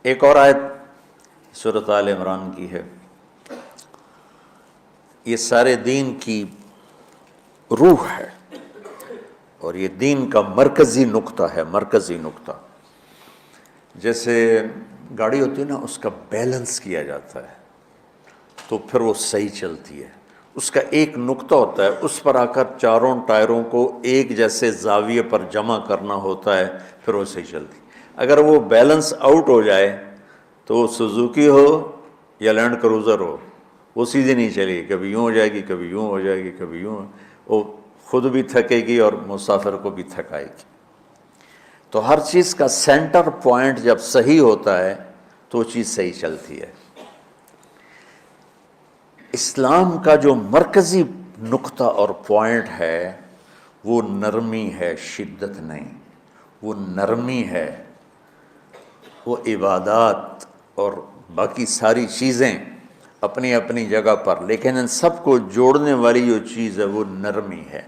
ایک اور آیت سورۃ آل عمران کی ہے، یہ سارے دین کی روح ہے اور یہ دین کا مرکزی نقطہ ہے، مرکزی نقطہ۔ جیسے گاڑی ہوتی ہے نا، اس کا بیلنس کیا جاتا ہے تو پھر وہ صحیح چلتی ہے۔ اس کا ایک نقطہ ہوتا ہے، اس پر آ کر چاروں ٹائروں کو ایک جیسے زاویے پر جمع کرنا ہوتا ہے، پھر وہ صحیح چلتی ہے۔ اگر وہ بیلنس آؤٹ ہو جائے تو وہ سوزوکی ہو یا لینڈ کروزر ہو، وہ سیدھی نہیں چلے گی، کبھی یوں ہو جائے گی، کبھی یوں ہو جائے گی، کبھی یوں، وہ خود بھی تھکے گی اور مسافر کو بھی تھکائے گی۔ تو ہر چیز کا سینٹر پوائنٹ جب صحیح ہوتا ہے تو وہ چیز صحیح چلتی ہے۔ اسلام کا جو مرکزی نقطہ اور پوائنٹ ہے وہ نرمی ہے، شدت نہیں، وہ نرمی ہے، وہ عبادات اور باقی ساری چیزیں اپنی اپنی جگہ پر، لیکن ان سب کو جوڑنے والی جو چیز ہے وہ نرمی ہے۔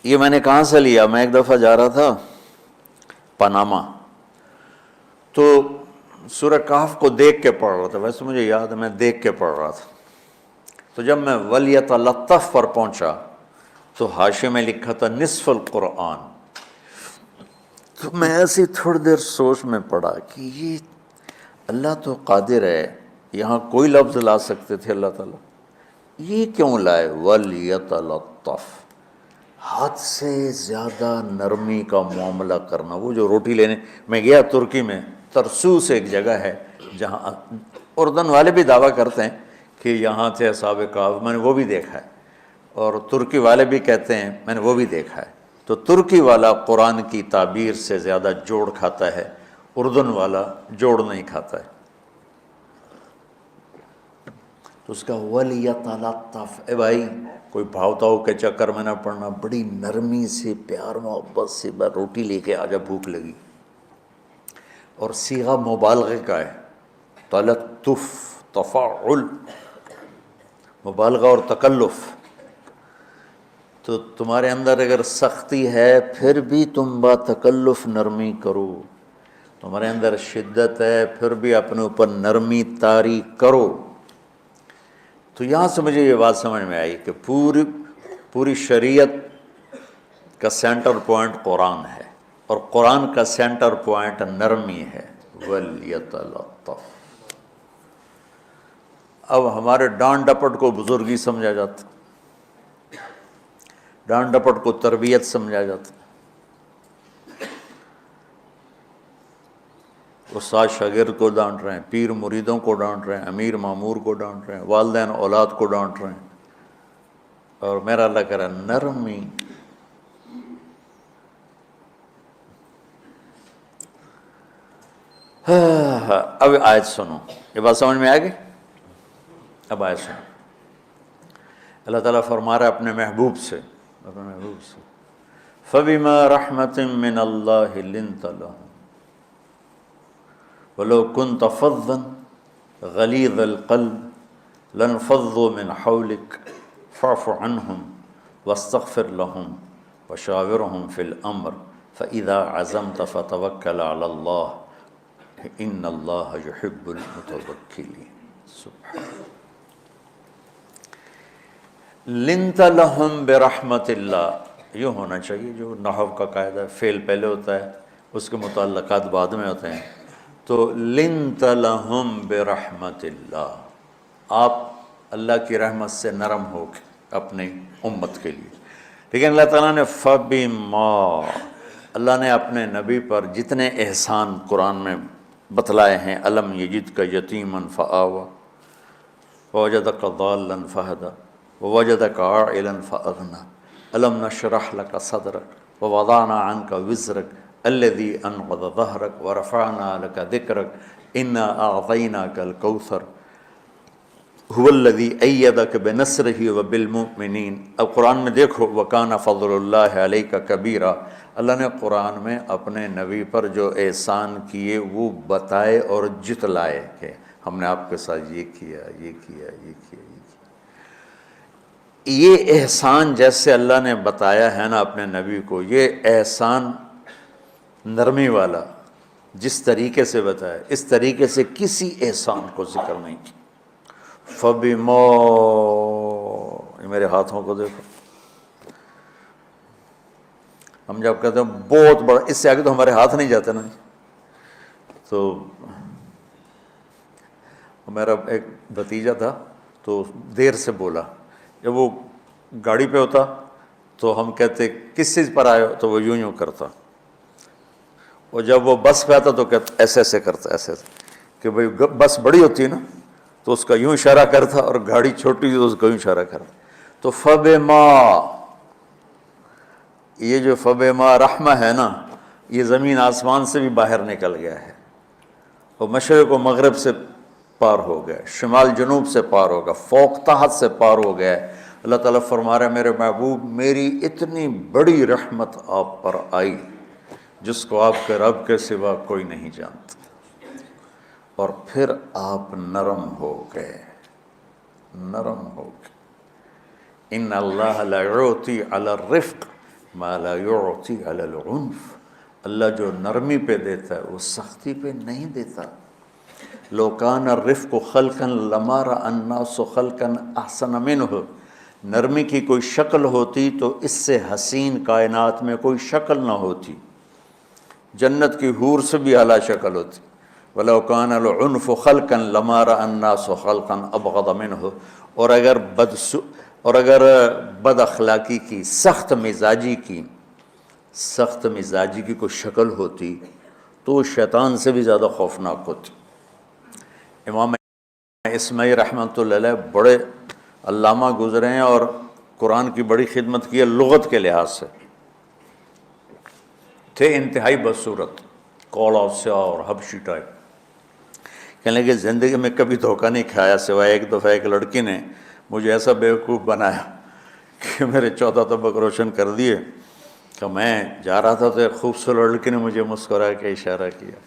یہ میں نے کہاں سے لیا؟ میں ایک دفعہ جا رہا تھا پاناما، تو سورہ کہف کو دیکھ کے پڑھ رہا تھا، ویسے مجھے یاد ہے میں دیکھ کے پڑھ رہا تھا۔ تو جب میں وَلْيَتَلَطَّفْ پر پہنچا تو حاشیے میں لکھا تھا نصف القرآن۔ تو میں ایسی تھوڑی دیر سوچ میں پڑا کہ یہ اللہ تو قادر ہے، یہاں کوئی لفظ لا سکتے تھے اللہ تعالیٰ، یہ کیوں لائے وَلْيَتَلَطَّفْ؟ حد سے زیادہ نرمی کا معاملہ کرنا۔ وہ جو روٹی لینے میں گیا ترکی میں، ترسوس ایک جگہ ہے جہاں اردن والے بھی دعویٰ کرتے ہیں کہ یہاں تھے اصحاب کہف، میں نے وہ بھی دیکھا ہے، اور ترکی والے بھی کہتے ہیں میں نے وہ بھی دیکھا ہے۔ تو ترکی والا قرآن کی تعبیر سے زیادہ جوڑ کھاتا ہے، اردن والا جوڑ نہیں کھاتا ہے۔ تو اس کا وَلْيَتَلَطَّفْ، اے بھائی کوئی بھاؤ تاؤ کے چکر میں نہ پڑنا، بڑی نرمی سے، پیار محبت سے، بس روٹی لے کے آجا، بھوک لگی۔ اور صیغہ مبالغے کا ہے، تلطف، تفاعل، مبالغہ اور تکلف۔ تو تمہارے اندر اگر سختی ہے پھر بھی تم با تکلف نرمی کرو، تمہارے اندر شدت ہے پھر بھی اپنے اوپر نرمی طاری کرو۔ تو یہاں سے مجھے یہ بات سمجھ میں آئی کہ پوری شریعت کا سینٹر پوائنٹ قرآن ہے، اور قرآن کا سینٹر پوائنٹ نرمی ہے، وَلْيَتَلَطَّفْ۔ اب ہمارے ڈانٹ ڈپٹ کو بزرگی سمجھا جاتا، ڈانٹ ڈپٹ کو تربیت سمجھا جاتا، استاد شاگرد کو ڈانٹ رہے ہیں، پیر مریدوں کو ڈانٹ رہے ہیں، امیر مامور کو ڈانٹ رہے ہیں، والدین اولاد کو ڈانٹ رہے ہیں، اور میرا اللہ کہہ رہا ہے نرمی۔ اب آیت سنو، یہ بات سمجھ میں آ گئی؟ اب آیت سنو، اللہ تعالیٰ فرما رہا ہے اپنے محبوب سے، فَبِمَا رَحْمَةٍ مِّنَ اللَّهِ لِنْتَ لَهُمْ وَلَوْ كُنْتَ فَظًّا غَلِيظَ الْقَلْبِ لَانفَضُّوا مِنْ حَوْلِكَ فَاعْفُ عَنْهُمْ وَاسْتَغْفِرْ لَهُمْ وَشَاوِرْهُمْ فِي الْأَمْرِ فَإِذَا عَزَمْتَ فَتَوَكَّلْ عَلَى اللَّهِ إِنَّ اللَّهَ يُحِبُّ الْمُتَوَكِّلِينَ۔ سبحان لِنْتَ لَهُمْ بِرَحْمَةِ اللَّهِ، یوں ہونا چاہیے، جو نحو کا قاعدہ ہے، فعل پہلے ہوتا ہے، اس کے متعلقات بعد میں ہوتے ہیں۔ تو لِنْتَ لَهُمْ بِرَحْمَةِ اللَّهِ، آپ اللہ کی رحمت سے نرم ہو کے اپنی امت کے لیے۔ لیکن اللہ تعالیٰ نے فَبِمَا، اللہ نے اپنے نبی پر جتنے احسان قرآن میں بتلائے ہیں، أَلَمْ يَجِدْكَ يَتِيمًا فَآوَىٰ وَوَجَدَكَ ضَالًّا فَهَدَىٰ وَوَجَدَكَ عَائِلًا فَأَغْنَىٰ أَلَمْ نَشْرَحْ لَكَ صَدْرَكَ وَوَضَعْنَا عَنْكَ وِزْرَكَ الَّذِي أَنقَضَ ظَهْرَكَ وَرَفَعْنَا لَكَ ذِكْرَكَ إِنَّا أَعْطَيْنَاكَ الْكَوْثَرَ هُوَ الَّذِي أَيَّدَكَ بِنَصْرِهِ وَبِالْمُؤْمِنِينَ۔ اب قرآن میں دیکھو وَكَانَ فَضْلُ اللَّهِ عَلَيْكَ كَبِيرًا، اللہ نے قرآن میں اپنے نبی پر جو احسان کیے وہ بتائے اور جتلائے کہ ہم نے آپ کے ساتھ یہ کیا، یہ کیا، یہ کیا، یہ کیا۔ یہ احسان جیسے اللہ نے بتایا ہے نا اپنے نبی کو، یہ احسان نرمی والا، جس طریقے سے بتایا اس طریقے سے کسی احسان کو ذکر نہیں کیا۔ فَبِمَا، یہ میرے ہاتھوں کو دیکھو، ہم جب کہتے ہیں بہت بڑا، اس سے آگے تو ہمارے ہاتھ نہیں جاتے نا۔ تو میرا ایک بھتیجا تھا، تو دیر سے بولا، جب وہ گاڑی پہ ہوتا تو ہم کہتے کس چیز پر آئے ہو، تو وہ یوں یوں کرتا، اور جب وہ بس پہ آتا تو کہتا ایسے ایسے کرتا، ایسے ایسے، کہ بھئی بس بڑی ہوتی ہے نا تو اس کا یوں اشارہ کرتا، اور گاڑی چھوٹی تو اس کا یوں اشارہ کرتا۔ تو فَبِمَا، یہ جو فَبِمَا رحمہ ہے نا، یہ زمین آسمان سے بھی باہر نکل گیا ہے، اور مشرق و مغرب سے پار ہو گیا، شمال جنوب سے پار ہو گیا، فوق تحت سے پار ہو گیا ہے۔ اللہ تعالیٰ فرما رہا ہے میرے محبوب میری اتنی بڑی رحمت آپ پر آئی جس کو آپ کے رب کے سوا کوئی نہیں جانتا، اور پھر آپ نرم ہو گئے، نرم ہو گئے۔ ان اللہ لا یعطی علی الرفق ما لا یعطی علی العنف، اللہ جو نرمی پہ دیتا ہے وہ سختی پہ نہیں دیتا۔ لو کان الرفق خلقا لما رأى الناس خلقا احسن منہ، نرمی کی کوئی شکل ہوتی تو اس سے حسین کائنات میں کوئی شکل نہ ہوتی، جنت کی حور سے بھی اعلیٰ شکل ہوتی۔ وَلَوْ كَانَ الْعُنْفُ خَلْقًا لَمَا رَأَى النَّاسُ خَلْقًا أَبْغَضَ مِنْهُ، اور اگر بد اخلاقی کی، سخت مزاجی کی کوئی شکل ہوتی تو وہ شیطان سے بھی زیادہ خوفناک ہوتی۔ امام اسماعیل رحمۃ اللہ علیہ بڑے علامہ گزرے ہیں، اور قرآن کی بڑی خدمت کی ہے لغت کے لحاظ سے، تھے انتہائی بدصورت، کوڑا سیاہ اور حبشی ٹائپ۔ کہنے لگے زندگی میں کبھی دھوکہ نہیں کھایا، سوائے ایک دفعہ ایک لڑکی نے مجھے ایسا بیوقوف بنایا کہ میرے 14 طبق روشن کر دیے، کہ میں جا رہا تھا تو ایک خوبصورت لڑکی نے مجھے مسکرا کے اشارہ کیا،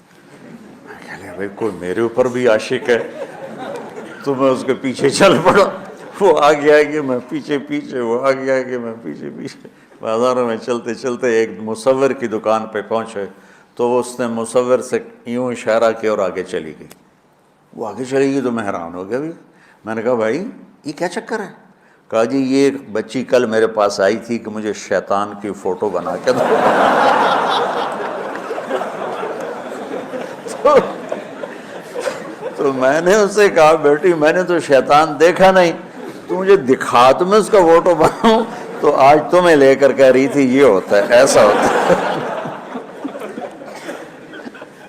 میں کہہ لیا بھائی کوئی میرے اوپر بھی عاشق ہے، تو میں اس کے پیچھے چل پڑا، وہ آگے آگے میں پیچھے پیچھے، وہ آگے آگے میں پیچھے پیچھے، بازاروں میں چلتے چلتے ایک مصور کی دکان پہ پہنچے تو اس نے مصور سے یوں اشارہ کیا اور آگے چلی گئی۔ وہ آگے چلی گئی تو میں حیران ہو گیا، بھی میں نے کہا بھائی یہ کیا چکر ہے؟ کہا جی یہ ایک بچی کل میرے پاس آئی تھی کہ مجھے شیطان کی فوٹو بنا کے دو۔ تو میں نے اس سے کہا بیٹی میں نے تو شیطان دیکھا نہیں، تو مجھے دکھا تو میں اس کا فوٹو بناؤں، تو آج تمہیں لے کر کہہ رہی تھی یہ ہوتا ہے، ایسا ہوتا ہے۔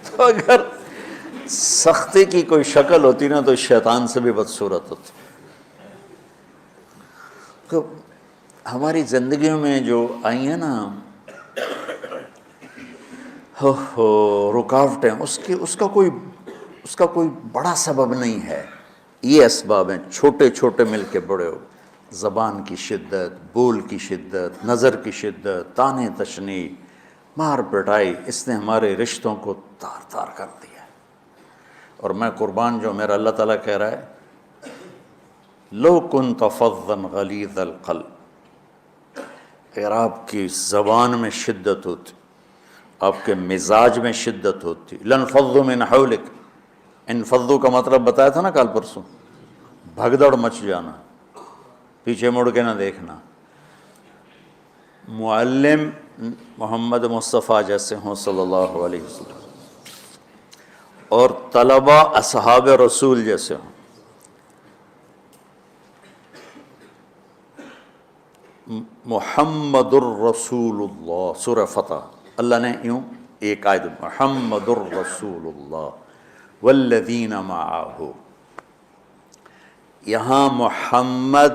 تو اگر سختی کی کوئی شکل ہوتی نا تو شیطان سے بھی بدصورت ہوتی۔ تو ہماری زندگیوں میں جو آئی ہیں نا رکاوٹیں، اس کا کوئی بڑا سبب نہیں ہے، یہ اسباب ہیں چھوٹے چھوٹے مل کے بڑے ہو، زبان کی شدت، بول کی شدت، نظر کی شدت، تانے تشنی، مار پٹائی، اس نے ہمارے رشتوں کو تار تار کر دیا۔ اور میں قربان جو میرا اللہ تعالیٰ کہہ رہا ہے لو کنت فظا غلیظ القلب، اگر آپ کی زبان میں شدت ہوتی، آپ کے مزاج میں شدت ہوتی، لانفضوا من حولک، انفضوا کا مطلب بتایا تھا نا کل پرسوں، بھگدڑ مچ جانا، پیچھے مڑ کے نہ دیکھنا۔ معلم محمد مصطفیٰ جیسے ہوں صلی اللہ علیہ وسلم، اور طلبہ اصحاب رسول جیسے ہوں، محمد الرسول اللہ، سورہ فتح اللہ نے یوں ایک آیت محمد الرسول اللہ والذین معہ، یہاں محمد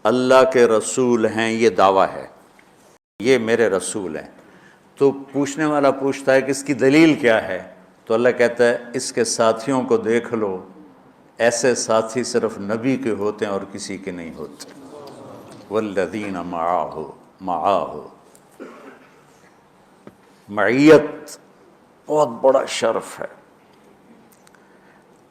اللہ کے رسول ہیں، یہ دعویٰ ہے، یہ میرے رسول ہیں۔ تو پوچھنے والا پوچھتا ہے کہ اس کی دلیل کیا ہے؟ تو اللہ کہتا ہے اس کے ساتھیوں کو دیکھ لو، ایسے ساتھی صرف نبی کے ہوتے ہیں اور کسی کے نہیں ہوتے۔ والذین معاہ، معیت بہت بڑا شرف ہے۔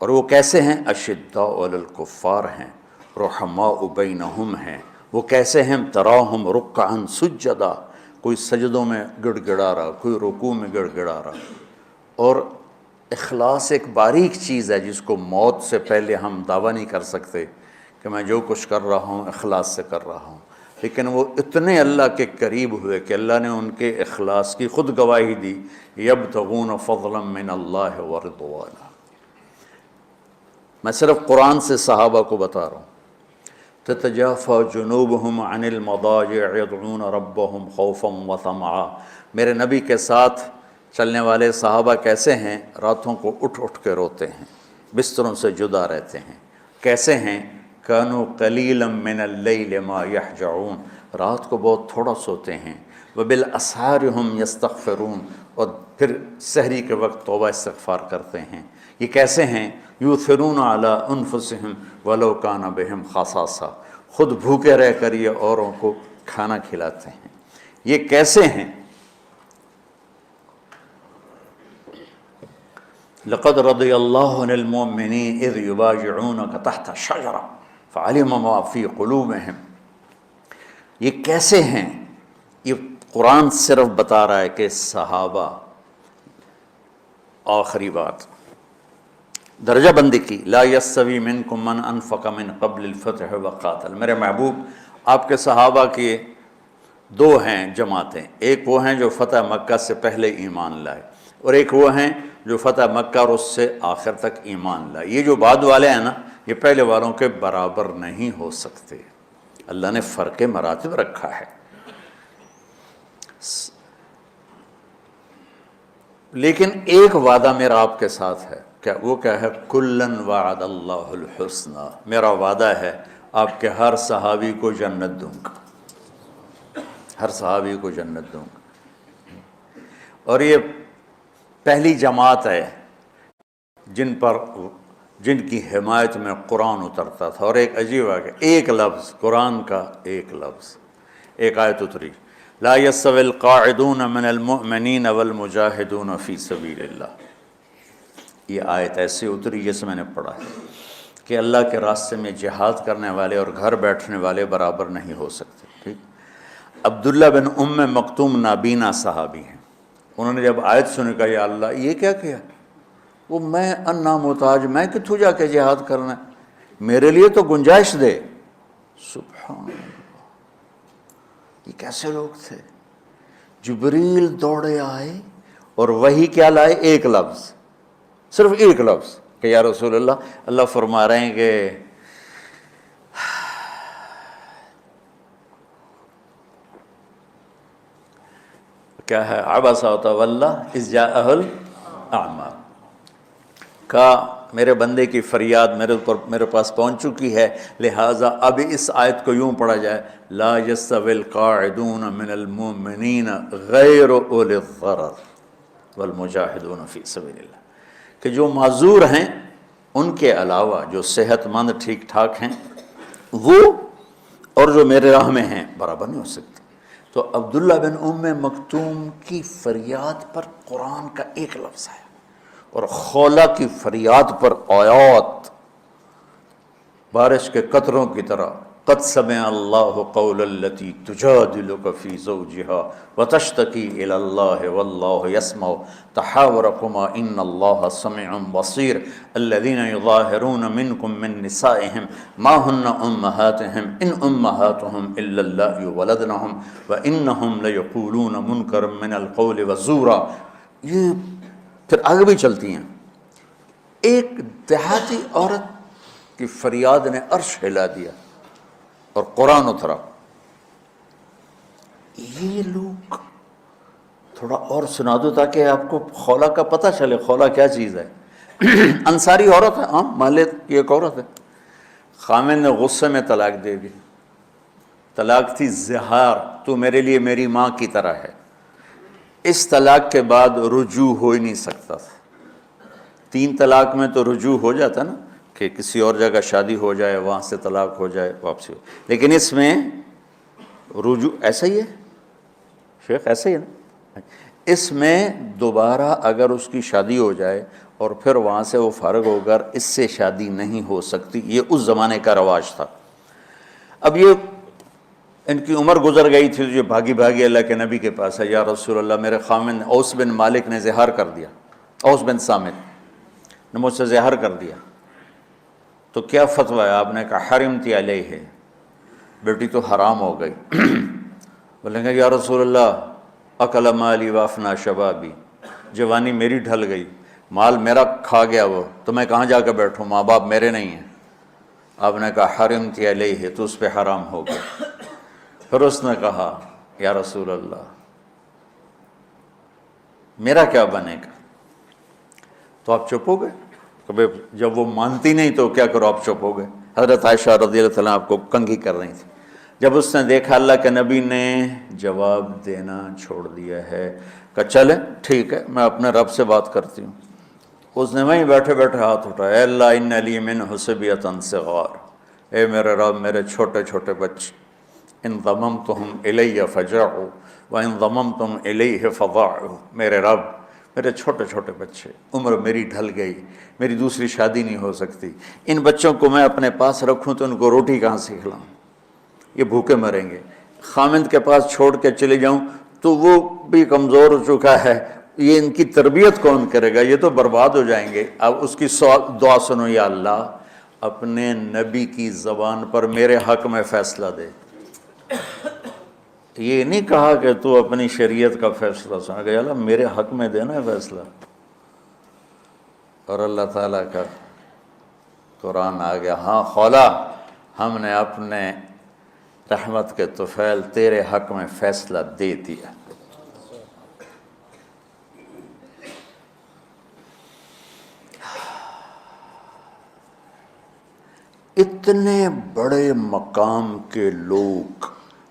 اور وہ کیسے ہیں؟ اشداء علی الکفار ہیں، رحماء بینہم ہیں۔ وہ کیسے ہیں؟ تراہم رکعا سجدا، کوئی سجدوں میں گڑ گڑا رہا، کوئی رکوع میں گڑ گڑا رہا، اور اخلاص ایک باریک چیز ہے جس کو موت سے پہلے ہم دعویٰ نہیں کر سکتے کہ میں جو کچھ کر رہا ہوں اخلاص سے کر رہا ہوں، لیکن وہ اتنے اللہ کے قریب ہوئے کہ اللہ نے ان کے اخلاص کی خود گواہی دی، یبتغون فضلا من اللہ ورضوانا۔ میں صرف قرآن سے صحابہ کو بتا رہا ہوں، تتجافى جنوبهم عن المضاجع يدعون ربهم خوفا وطمعا۔ میرے نبی کے ساتھ چلنے والے صحابہ کیسے ہیں؟ راتوں کو اٹھ اٹھ کے روتے ہیں، بستروں سے جدا رہتے ہیں۔ کیسے ہیں؟ كانوا قليلا من الليل ما يهجعون، رات کو بہت تھوڑا سوتے ہیں۔ وبالاسحار هم يستغفرون، اور پھر سحری کے وقت توبہ استغفار کرتے ہیں۔ یہ کیسے ہیں؟ یؤثرون علی انفسهم ولو کان بهم خصاصہ، خود بھوکے رہ کر یہ اوروں کو کھانا کھلاتے ہیں۔ یہ کیسے ہیں؟ لقد رضی اللہ عن المؤمنین اذ یبایعونک تحت الشجرہ فعلم ما فی قلوبہم۔ یہ کیسے ہیں؟ یہ قرآن صرف بتا رہا ہے کہ صحابہ، آخری بات درجہ بندی کی، لا یستوی منکم من انفق من قبل الفتح وقاتل۔ میرے محبوب، آپ کے صحابہ کی دو ہیں جماعتیں، ایک وہ ہیں جو فتح مکہ سے پہلے ایمان لائے، اور ایک وہ ہیں جو فتح مکہ اور اس سے آخر تک ایمان لائے۔ یہ جو بعد والے ہیں نا، یہ پہلے والوں کے برابر نہیں ہو سکتے، اللہ نے فرق مراتب رکھا ہے۔ لیکن ایک وعدہ میرا آپ کے ساتھ ہے، کیا وہ کیا ہے؟ کلن وعد اللہ الحسنہ، میرا وعدہ ہے آپ کے ہر صحابی کو جنت دوں گا، ہر صحابی کو جنت دوں گا۔ اور یہ پہلی جماعت ہے جن کی حمایت میں قرآن اترتا تھا۔ اور ایک عجیب ہے کہ ایک لفظ قرآن کا، ایک لفظ، ایک آیت اتری، لا یستوی القاعدون من المؤمنین والمجاہدون فی سبیل اللہ۔ یہ آیت ایسے اتری جیسے میں نے پڑھا ہے کہ اللہ کے راستے میں جہاد کرنے والے اور گھر بیٹھنے والے برابر نہیں ہو سکتے۔ ٹھیک، عبداللہ بن ام مکتوم نابینا صحابی ہیں، انہوں نے جب آیت سنی کہا یا اللہ یہ کیا کیا؟ وہ میں انا محتاج، میں کتوں جا کے جہاد کرنا ہے، میرے لیے تو گنجائش دے۔ سبحان اللہ، یہ کیسے لوگ تھے؟ جبریل دوڑے آئے اور وہی کیا لائے؟ ایک لفظ، صرف ایک لفظ کہ یا رسول اللہ، اللہ فرما رہے ہیں کہ کیا ہے؟ عبس وتولی اذ جاءہ الاعمی، کا میرے بندے کی فریاد میرے پاس پہنچ چکی ہے، لہٰذا اب اس آیت کو یوں پڑھا جائے، لا یستوی القاعدون من المؤمنین غیر اولی الضرر والمجاہدون فی سبیل اللہ، کہ جو معذور ہیں ان کے علاوہ جو صحت مند ٹھیک ٹھاک ہیں وہ اور جو میرے راہ میں ہیں برابر نہیں ہو سکتے۔ تو عبداللہ بن ام مکتوم کی فریاد پر قرآن کا ایک لفظ ہے، اور خولہ کی فریاد پر آیات بارش کے قطروں کی طرح، قد سمع اللہ قول التی تجادلک فی زوجہا وتشتکی الی اللہ واللہ یسمع تحاورکما ان اللہ سمیع بصیر الذین یظاہرون منکم من نسائہم ما ہن امہاتہم ان امہاتہم الا اللہ ولدنہم وانہم لیقولون منکرا من القول وزورا۔ یہ پھر آگے بھی چلتی ہیں۔ ایک دیہاتی عورت کی فریاد نے عرش ہلا دیا اور قرآن اترا۔ یہ لوگ تھوڑا اور سنا دو تاکہ آپ کو خولہ کا پتہ چلے، خولہ کیا چیز ہے۔ انصاری عورت ہے، محلے کی ایک عورت ہے، خامن نے غصے میں طلاق دے دی، طلاق تھی زہار، تو میرے لیے میری ماں کی طرح ہے۔ اس طلاق کے بعد رجوع ہو ہی نہیں سکتا تھا۔ 3 طلاق میں تو رجوع ہو جاتا نا، کہ کسی اور جگہ شادی ہو جائے، وہاں سے طلاق ہو جائے، واپسی ہو، لیکن اس میں رجوع ایسا ہی ہے شیخ، ایسا ہی ہے نا، اس میں دوبارہ اگر اس کی شادی ہو جائے اور پھر وہاں سے وہ فارغ ہو کر اس سے شادی نہیں ہو سکتی، یہ اس زمانے کا رواج تھا۔ اب یہ ان کی عمر گزر گئی تھی، جو بھاگی بھاگی اللہ کے نبی کے پاس ہے، یا رسول اللہ میرے خامن اوس بن مالک نے زہار کر دیا، اوس بن صامت نے مجھ سے زہر کر دیا، تو کیا فتویٰ ہے؟ آپ نے کہا حرمتی علیہ ہے، بیٹی تو حرام ہو گئی۔ بولیں گے یا رسول اللہ اکل مالی وافنا شبابی، جوانی میری ڈھل گئی، مال میرا کھا گیا وہ، تو میں کہاں جا کے بیٹھوں، ماں باپ میرے نہیں ہیں۔ آپ نے کہا حرمتی علیہ، تو اس پہ حرام ہو گیا۔ پھر اس نے کہا یا رسول اللہ میرا کیا بنے گا؟ تو آپ چپ ہو گئے؟ کہ جب وہ مانتی نہیں تو کیا کرو، آپ چپ ہو گئے۔ حضرت عائشہ رضی اللہ تعالیٰ آپ کو کنگھی کر رہی تھی۔ جب اس نے دیکھا اللہ کے نبی نے جواب دینا چھوڑ دیا ہے، کہ چلے ٹھیک ہے میں اپنے رب سے بات کرتی ہوں، اس نے وہیں بیٹھے بیٹھے ہاتھ اٹھایا، اے اللہ ان لی منہ صبیۃ صغار، اے میرے رب میرے چھوٹے چھوٹے بچے، ان ضممتہم الی فجعوا وان ضممتم الیہ فضاعوا، میرے رب میرے چھوٹے چھوٹے بچے، عمر میری ڈھل گئی، میری دوسری شادی نہیں ہو سکتی، ان بچوں کو میں اپنے پاس رکھوں تو ان کو روٹی کہاں سے کھلاؤں، یہ بھوکے مریں گے۔ خامند کے پاس چھوڑ کے چلے جاؤں تو وہ بھی کمزور ہو چکا ہے، یہ ان کی تربیت کون کرے گا، یہ تو برباد ہو جائیں گے۔ اب اس کی دعا سنو، یا اللہ اپنے نبی کی زبان پر میرے حق میں فیصلہ دے۔ یہ نہیں کہا کہ تو اپنی شریعت کا فیصلہ سنا، کہ اللہ میرے حق میں دینا ہے فیصلہ۔ اور اللہ تعالیٰ کا قرآن آ گیا، ہاں خولا ہم نے اپنے رحمت کے طفیل تیرے حق میں فیصلہ دے دیا۔ اتنے بڑے مقام کے لوگ،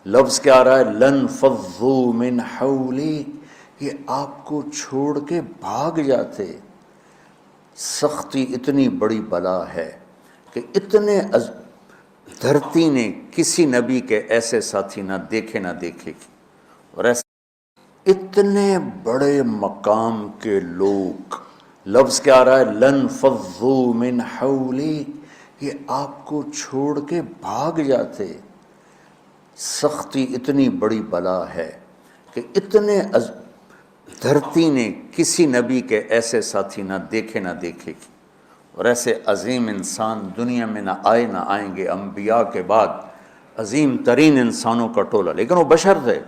لفظ کیا آ رہا ہے، لن فضوا من حولی، یہ آپ کو چھوڑ کے بھاگ جاتے۔ سختی اتنی بڑی بلا ہے کہ اتنے دھرتی نے کسی نبی کے ایسے ساتھی نہ دیکھے نہ دیکھے گی، اور ایسے اتنے بڑے مقام کے لوگ، لفظ کیا آ رہا ہے، لن فضوا من حولی، یہ آپ کو چھوڑ کے بھاگ جاتے۔ سختی اتنی بڑی بلا ہے کہ اتنے دھرتی نے کسی نبی کے ایسے ساتھی نہ دیکھے نہ دیکھے گی، اور ایسے عظیم انسان دنیا میں نہ آئیں گے۔ انبیاء کے بعد عظیم ترین انسانوں کا ٹولہ، لیکن وہ بشر تھے،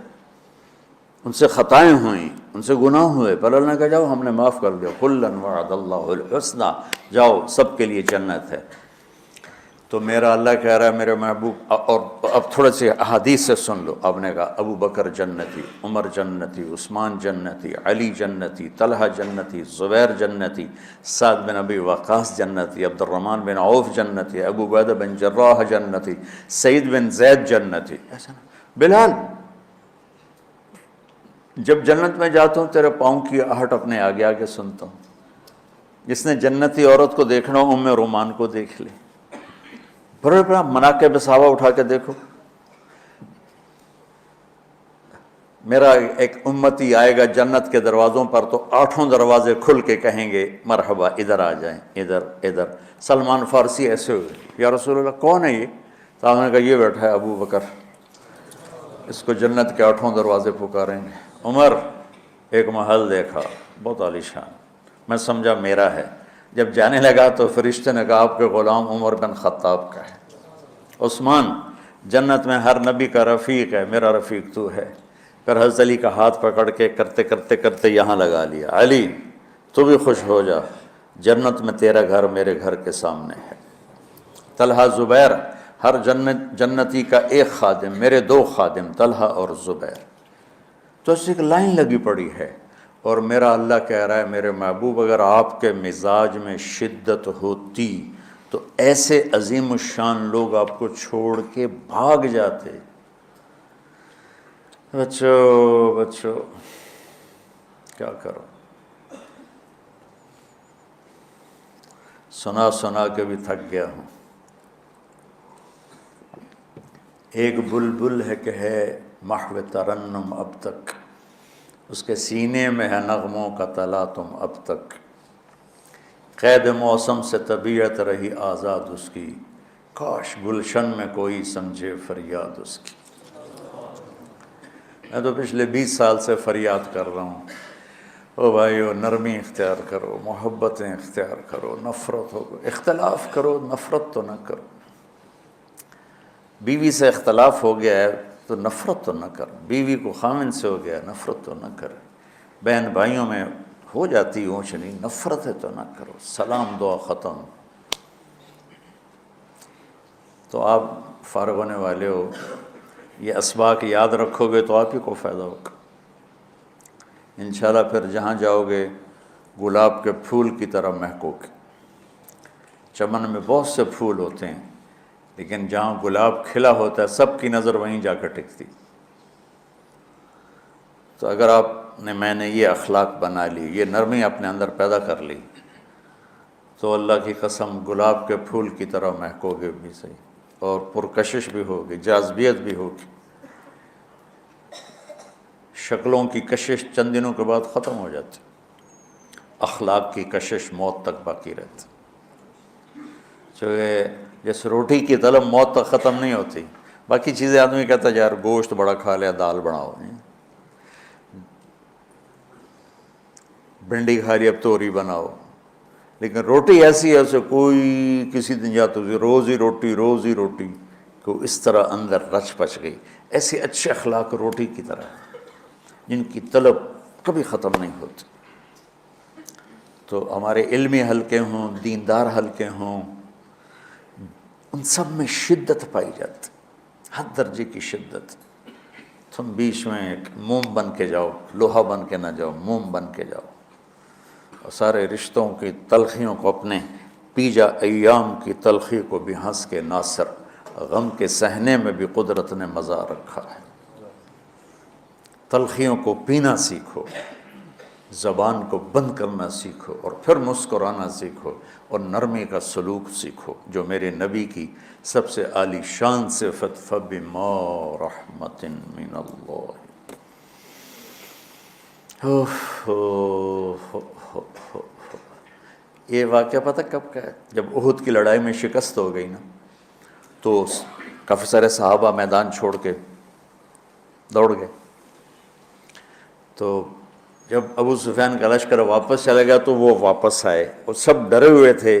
ان سے خطائیں ہوئیں، ان سے گناہ ہوئے، پر اللہ نے کہا جاؤ ہم نے معاف کر دیا، کلاً وعد اللہ الحسنی، جاؤ سب کے لیے جنت ہے۔ تو میرا اللہ کہہ رہا ہے میرے محبوب، اور اب تھوڑے سے احادیث سے سن لو۔ آپ نے کہا ابو بکر جنتی، عمر جنتی، عثمان جنتی، علی جنتی، طلحہ جنتی، زبیر جنتی، سعد بن ابی وقاص جنتی، عبد الرحمن بن عوف جنتی، ابو عبیدہ بن جراح جنتی، سعید بن زید جنتی، ایسا نا بلال جب جنت میں جاتا ہوں تیرے پاؤں کی آہٹ اپنے آگے آگے سنتا ہوں۔ جس نے جنتی عورت کو دیکھنا ہو ام رومان کو دیکھ لے، بڑے بڑا مناقب صحابہ اٹھا کے دیکھو۔ میرا ایک امتی آئے گا جنت کے دروازوں پر تو 8 دروازے کھل کے کہیں گے مرحبا ادھر آ جائیں، ادھر ادھر۔ سلمان فارسی ایسے ہوئے، یا رسول اللہ کون ہے یہ؟ تو آپ نے کہا یہ بیٹھا ہے ابو بکر، اس کو جنت کے 8 دروازے پکاریں گے۔ عمر ایک محل دیکھا بہت عالیشان، میں سمجھا میرا ہے، جب جانے لگا تو فرشتے نے کہا آپ کے غلام عمر بن خطاب کا ہے۔ عثمان جنت میں ہر نبی کا رفیق ہے، میرا رفیق تو ہے۔ پھر حضرت علی کا ہاتھ پکڑ کے کرتے کرتے کرتے یہاں لگا لیا، علی تو بھی خوش ہو جا، جنت میں تیرا گھر میرے گھر کے سامنے ہے۔ طلحہ زبیر، ہر جنتی کا ایک خادم، میرے 2 خادم طلحہ اور زبیر۔ تو اس ایک لائن لگی پڑی ہے، اور میرا اللہ کہہ رہا ہے میرے محبوب اگر آپ کے مزاج میں شدت ہوتی تو ایسے عظیم الشان لوگ آپ کو چھوڑ کے بھاگ جاتے۔ بچو کیا کرو، سنا سنا کے بھی تھک گیا ہوں۔ ایک بلبل ہے کہ ہے محو ترنم اب تک، اس کے سینے میں ہے نغموں کا تلاطم اب تک، قید موسم سے طبیعت رہی آزاد اس کی، کاش گلشن میں کوئی سمجھے فریاد اس کی۔ میں تو پچھلے 20 سال سے فریاد کر رہا ہوں، او بھائیو نرمی اختیار کرو، محبتیں اختیار کرو، نفرت ہو، اختلاف کرو، نفرت تو نہ کرو۔ بیوی سے اختلاف ہو گیا ہے تو نفرت تو نہ کر، بیوی کو خامن سے ہو گیا نفرت تو نہ کر، بہن بھائیوں میں ہو جاتی اونچ نہیں، نفرت ہے تو نہ کرو، سلام دعا ختم۔ تو آپ فارغ ہونے والے ہو، یہ اسباق یاد رکھو گے تو آپ ہی کو فائدہ ہوگا انشاءاللہ۔ پھر جہاں جاؤ گے گلاب کے پھول کی طرح مہکو گے۔ چمن میں بہت سے پھول ہوتے ہیں لیکن جہاں گلاب کھلا ہوتا ہے سب کی نظر وہیں جا کر ٹکتی۔ تو اگر میں نے یہ اخلاق بنا لی، یہ نرمی اپنے اندر پیدا کر لی، تو اللہ کی قسم گلاب کے پھول کی طرح مہکو گے بھی صحیح، اور پرکشش بھی ہوگی، جاذبیت بھی ہوگی۔ شکلوں کی کشش چند دنوں کے بعد ختم ہو جاتی، اخلاق کی کشش موت تک باقی رہتی۔ جیسے روٹی کی طلب موت تک ختم نہیں ہوتی، باقی چیزیں آدمی کہتا ہے یار گوشت بڑا کھا لیا، دال بناؤ، بھنڈی کھا لی اب توری بناؤ، لیکن روٹی ایسی ہے اسے کوئی کسی دن جاتا روز ہی روٹی، روز ہی روٹی، کہ اس طرح اندر رچ پچ گئی۔ ایسے اچھے اخلاق روٹی کی طرح ہیں جن کی طلب کبھی ختم نہیں ہوتی۔ تو ہمارے علمی حلقے ہوں، دیندار حلقے ہوں، ان سب میں شدت پائی جاتی، ہر درجے کی شدت۔ تم بیچ میں ایک موم بن کے جاؤ، لوہا بن کے نہ جاؤ، موم بن کے جاؤ، اور سارے رشتوں کی تلخیوں کو اپنے پی جا، ایام کی تلخی کو بھی ہنس کے ناصر، غم کے سہنے میں بھی قدرت نے مزہ رکھا ہے۔ تلخیوں کو پینا سیکھو، زبان کو بند کرنا سیکھو، اور پھر مسکرانا سیکھو، اور نرمی کا سلوک سیکھو، جو میرے نبی کی سب سے عالی شان صفت فَبِمَا رَحْمَةٍ مِّنَ اللَّهِ۔ یہ واقعہ پتہ کب کا ہے؟ جب احد کی لڑائی میں شکست ہو گئی نا، تو کافی سارے صحابہ میدان چھوڑ کے دوڑ گئے۔ تو جب ابو سفیان کا لشکر واپس چلا گیا تو وہ واپس آئے، اور سب ڈرے ہوئے تھے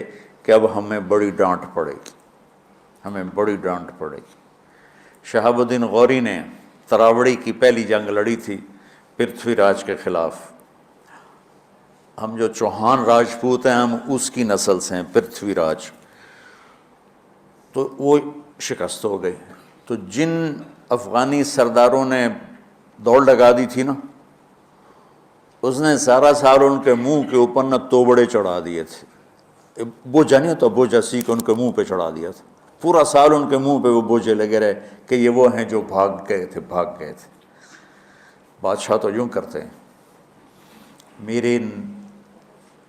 کہ اب ہمیں بڑی ڈانٹ پڑے گی، ہمیں بڑی ڈانٹ پڑے گی۔ شہاب الدین غوری نے تراوڑی کی پہلی جنگ لڑی تھی پرتھوی راج کے خلاف۔ ہم جو چوہان راجپوت ہیں ہم اس کی نسل سے ہیں، پرتھوی راج۔ تو وہ شکست ہو گئی۔ تو جن افغانی سرداروں نے دوڑ لگا دی تھی نا، اس نے سارا سال ان کے منہ کے اوپر نہ توبڑے چڑھا دیے تھے، بوجھا نہیں ہوتا، بوجھا سی کے ان کے منہ پہ چڑھا دیا تھا، پورا سال ان کے منہ پہ وہ بوجھے لگے رہے کہ یہ وہ ہیں جو بھاگ گئے تھے۔ بادشاہ تو یوں کرتے ہیں۔ میرے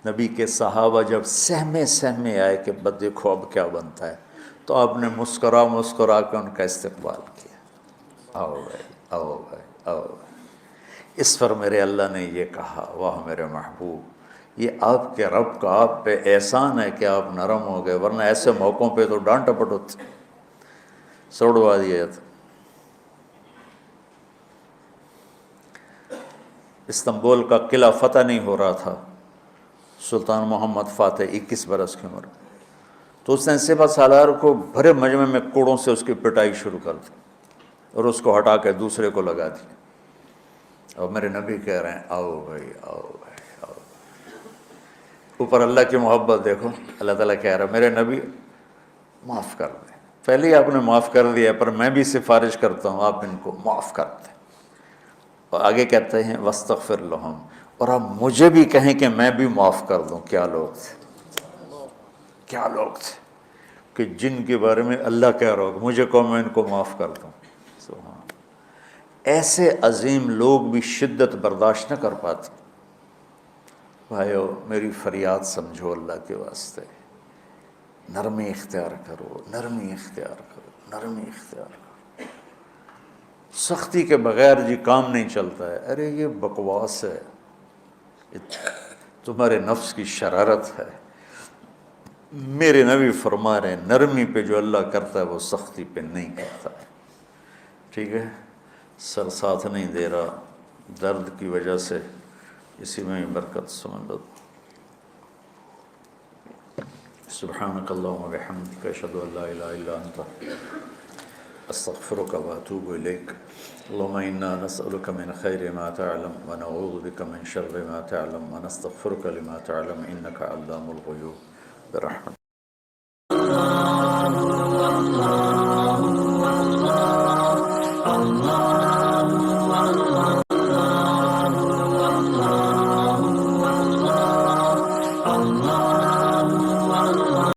نبی کے صحابہ جب سہمے آئے کہ بس دیکھو اب کیا بنتا ہے، تو آپ نے مسکرا کے ان کا استقبال کیا، آؤ بھائی، آؤ بھائی، آؤ بھائی۔ اس پر میرے اللہ نے یہ کہا، واہ میرے محبوب، یہ آپ کے رب کا آپ پہ احسان ہے کہ آپ نرم ہو گئے، ورنہ ایسے موقعوں پہ تو ڈانٹ ٹپٹ ہوتی، سوڑوا دیا جاتا۔ استنبول کا قلعہ فتح نہیں ہو رہا تھا، سلطان محمد فاتح 21 برس کی عمر، تو اس نے سپہ سالار کو بھرے مجمع میں کوڑوں سے اس کی پٹائی شروع کر دی، اور اس کو ہٹا کے دوسرے کو لگا دیا۔ اور میرے نبی کہہ رہے ہیں آؤ بھائی، آؤ بھائی، آؤ۔ اوپر اللہ کی محبت دیکھو، اللہ تعالیٰ کہہ رہا ہے میرے نبی معاف کر دیں، پہلے ہی آپ نے معاف کر دیا، پر میں بھی سفارش کرتا ہوں آپ ان کو معاف کر دیں۔ اور آگے کہتے ہیں وَاسْتَغْفِرْ لَهُمْ، اور آپ مجھے بھی کہیں کہ میں بھی معاف کر دوں۔ کیا لوگ تھے، کیا لوگ تھے کہ جن کے بارے میں اللہ کہہ رہا ہو مجھے کہو میں ان کو معاف کر دوں۔ سبحان، ایسے عظیم لوگ بھی شدت برداشت نہ کر پاتے۔ بھائیو میری فریاد سمجھو اللہ کے واسطے، نرمی اختیار کرو، نرمی اختیار کرو، نرمی اختیار کرو۔ سختی کے بغیر جی کام نہیں چلتا ہے، ارے یہ بکواس ہے، تمہارے نفس کی شرارت ہے۔ میرے نبی فرما رہے ہیں نرمی پہ جو اللہ کرتا ہے وہ سختی پہ نہیں کرتا ہے۔ ٹھیک ہے، سر ساتھ نہیں دے رہا درد کی وجہ سے، اسی میں برکت سمجھ لو. سبحانک اللہم وبحمدک اشہد ان لا الہ الا انت استغفرک واتوب الیک. اللہم انا نسألک من خیر ما تعلم ونعوذ بک من شر ما تعلم ونستغفرک لما تعلم انک علام الغیوب برحمتک.